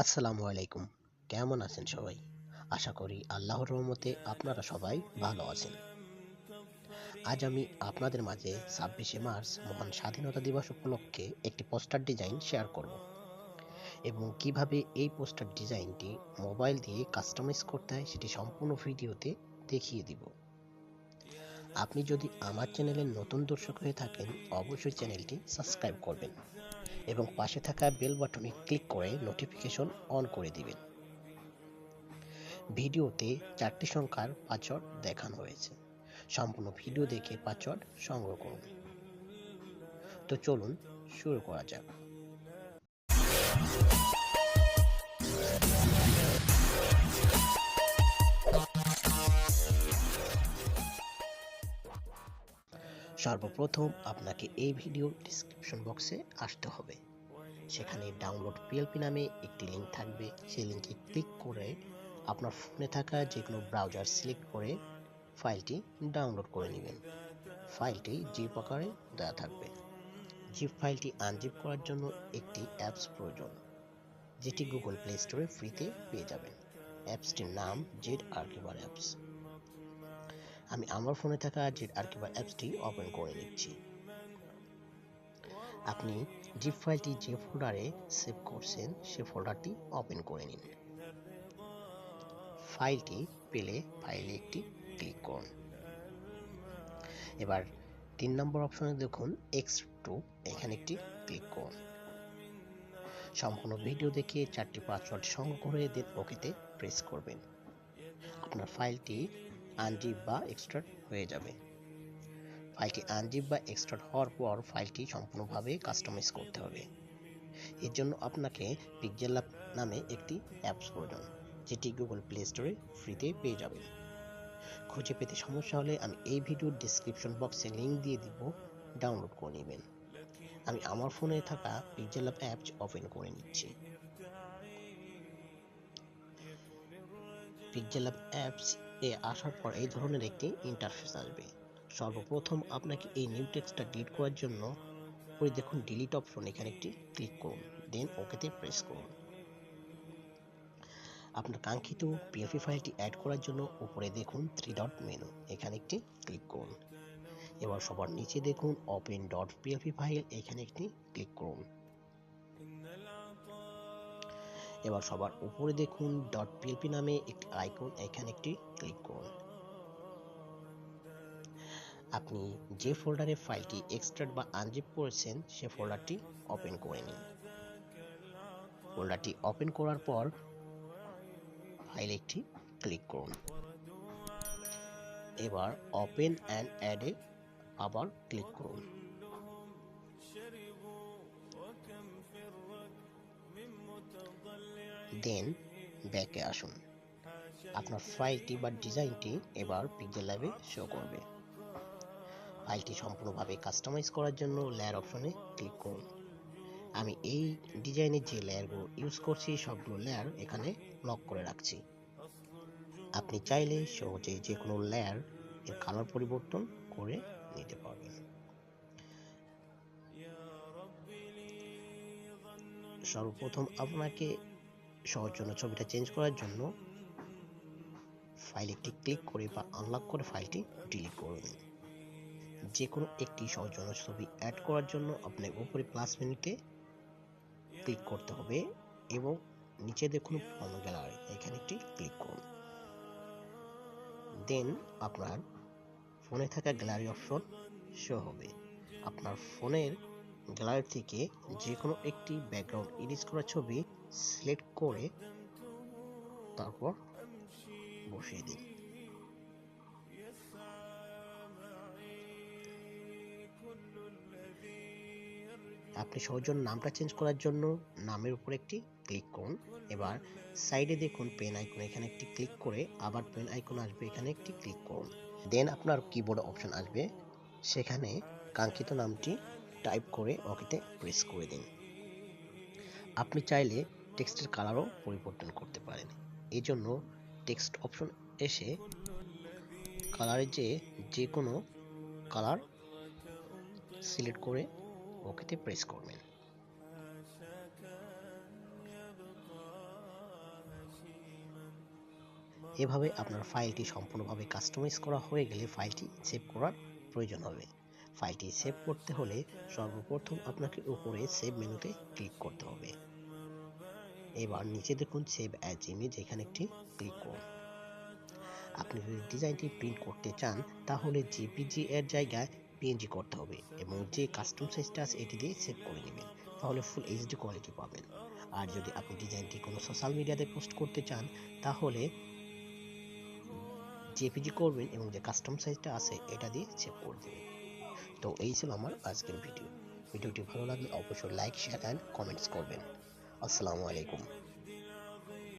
আসসালামু আলাইকুম। কেমন আছেন সবাই? আশা করি আল্লাহর রহমতে আপনারা সবাই ভালো আছেন। আজ আমি আপনাদের মাঝে ২৬শে মার্চ মহান স্বাধীনতা দিবস উপলক্ষে একটি পোস্টার ডিজাইন শেয়ার করব এবং কিভাবে এই পোস্টার ডিজাইনটি মোবাইল দিয়ে কাস্টমাইজ করতে হয় সেটি সম্পূর্ণ ভিডিওতে দেখিয়ে দিব। আপনি যদি আমার চ্যানেলের নতুন দর্শক হয়ে থাকেন অবশ্যই চ্যানেলটি সাবস্ক্রাইব করবেন এবং পাশে থাকা বেল বাটনে ক্লিক করে নোটিফিকেশন অন করে দিবেন। ভিডিওতে 4টি সংখ্যার পাসওয়ার্ড দেখানো হয়েছে। সম্পূর্ণ ভিডিও দেখে পাসওয়ার্ড সংগ্রহ করুন। তো চলুন শুরু করা যাক। সর্বপ্রথম আপনাকে এই ভিডিওর ডেসক্রিপশন বক্সে আসতে হবে। সেখানে ডাউনলোড পিএলপি নামে একটি লিঙ্ক থাকবে। সেই লিঙ্কে ক্লিক করে আপনার ফোনে থাকা যে কোনো ব্রাউজার সিলেক্ট করে ফাইলটি ডাউনলোড করে নেবেন। ফাইলটি জিপ আকারে দেওয়া থাকবে। জিপ ফাইলটি আনজিপ করার জন্য একটি অ্যাপস প্রয়োজন, যেটি গুগল প্লে স্টোরে ফ্রিতে পেয়ে যাবেন। অ্যাপসটির নাম জেড আর্কিভার অ্যাপস। আমি আমার ফোনে থাকা জেড আর্কিভার অ্যাপসটি ওপেন করে নিচ্ছি। আপনি জিপ ফাইলটি যে ফোল্ডারে সেভ করছেন সে ফোল্ডারটি ওপেন করে নিন। ফাইলটি পেলে ফাইলে একটি ক্লিক করুন। এবার 3 নম্বর অপশনে দেখুন এক্সট্রু, এখানে একটি ক্লিক করুন। সম্পূর্ণ ভিডিও দেখে 4টি পাসওয়ার্ড সংগ্রহ করে দেন ওকেতে প্রেস করবেন। আপনার ফাইলটি আনজিপ বা এক্সট্রাক্ট হয়ে যাবে। ফাইলটি আনজিপ বা এক্সট্রাক্ট হওয়ার পর ফাইলটি সম্পূর্ণভাবে কাস্টমাইজ করতে হবে। এর জন্য আপনাকে পিক্সেল ল্যাব নামে একটি অ্যাপস প্রয়োজন, যেটি গুগল প্লে স্টোরে ফ্রিতে পেয়ে যাবেন। খুঁজে পেতে সমস্যা হলে আমি এই ভিডিওর ডেসক্রিপশন বক্সে লিঙ্ক দিয়ে দিব, ডাউনলোড করে নেবেন। আমি আমার ফোনে থাকা পিক্সেল ল্যাব অ্যাপস ওপেন করে নিচ্ছি। পিক্সেল ল্যাব অ্যাপস এ আসার পর এই ধরনের একটি ইন্টারফেস আসবে। সর্বপ্রথম আপনাকে এই নিউ টেক্সটটা ডিলিট করার জন্য উপরে দেখুন ডিলিট অপশন, এখানে একটি ক্লিক করুন, দেন ওকেতে প্রেস করুন। আপনার কাঙ্ক্ষিত পিএলপি ফাইলটি অ্যাড করার জন্য উপরে দেখুন 3 ডট মেনু, এখানে একটি ক্লিক করুন। এবার সবার নিচে দেখুন ওপেন ডট পিএলপি ফাইল, এখানে একটি ক্লিক করুন। এবার সবার উপরে দেখুন ডট পিএলপি নামে একটি আইকন, এখানে একটি ক্লিক করুন। আপনি যে ফোল্ডারে ফাইলটি এক্সট্রাক্ট বা আনজিপ করেছেন সে ফোল্ডারটি ওপেন করে নিন। ফোল্ডারটি ওপেন করার পর ফাইলে একটি ক্লিক করুন। এবার ওপেন অ্যান্ড অ্যাডে আবার ক্লিক করুন। দেন ব্যাকে আসুন। আপনার ফাইলটি বা ডিজাইনটি এবার পিক্সেল ল্যাবে শো করবে। ফাইলটি সম্পূর্ণভাবে কাস্টমাইজ করার জন্য লেয়ার অপশনে ক্লিক করুন। আমি এই ডিজাইনের যে লেয়ারগুলো ইউজ করছি সবগুলো লেয়ার এখানে লক করে রাখছি। আপনি চাইলে সহজে যে কোনো লেয়ার এর কালার পরিবর্তন করে নিতে পারবেন। সর্বপ্রথম আপনাকে সহজ জন্য ছবিটা চেঞ্জ করার জন্য ফাইল একটি ক্লিক করে বা আনলক করে ফাইলটি ডিলিট করুন। যে কোনো একটি সৌজন্য ছবি অ্যাড করার জন্য আপনার উপরে প্লাস মেনুতে ক্লিক করতে হবে এবং নিচে দেখুন ফ্রম গ্যালারি, এখানে একটি ক্লিক করুন। দেন আপনার ফোনে থাকা গ্যালারি অপশন শো হবে। আপনার ফোনের গ্যালারি থেকে যে কোনো একটি ব্যাকগ্রাউন্ড ইরেজ করা ছবি সিলেক্ট করে তারপর বসিয়ে দিন। আপনি সৌজন্য নামটা চেঞ্জ করার জন্য নামের উপর একটি ক্লিক করুন। এবার সাইডে দেখুন পেন আইকন, এখানে একটি ক্লিক করে আবার পেন আইকন আসবে, এখানে একটি ক্লিক করুন। দেন আপনার কিবোর্ড অপশন আসবে, সেখানে কাঙ্ক্ষিত নামটি টাইপ করে ওকেতে প্রেস করে দিন। আপনি চাইলে টেক্সটের কালারও পরিবর্তন করতে পারেন। এই জন্য টেক্সট অপশন এসে কালারে যে কোনো কালার সিলেক্ট করে ওকেতে প্রেস করবেন। এভাবে আপনার ফাইলটি সম্পূর্ণভাবে কাস্টমাইজ করা হয়ে গেলে ফাইলটি সেভ করার প্রয়োজন হবে। ফাইলটি সেভ করতে হলে সর্বপ্রথম আপনাকে উপরে সেভ মেনুতে ক্লিক করতে হবে। এবার নিচে দেখুন সেভ অ্যাজ ইমেজ, এখানে একটি ক্লিক করুন। আপনি যদি ডিজাইনটি প্রিন্ট করতে চান তাহলে জেপিজি এর জায়গায় পিএনজি করতে হবে এবং যে কাস্টম সাইজটা আছে এটি দিয়ে সেভ করে নেবেন, তাহলে ফুল এইচডি কোয়ালিটি পাবেন। আর যদি আপনি ডিজাইনটি কোনো সোশ্যাল মিডিয়াতে পোস্ট করতে চান তাহলে জেপিজি করবেন এবং যে কাস্টম সাইজটা আছে এটা দিয়ে সেভ করে দেবেন। তো এই ছিল আমার আজকের ভিডিওটি ভালো লাগলে অবশ্যই লাইক, শেয়ার অ্যান্ড কমেন্টস করবেন। আসসালামু আলাইকুম।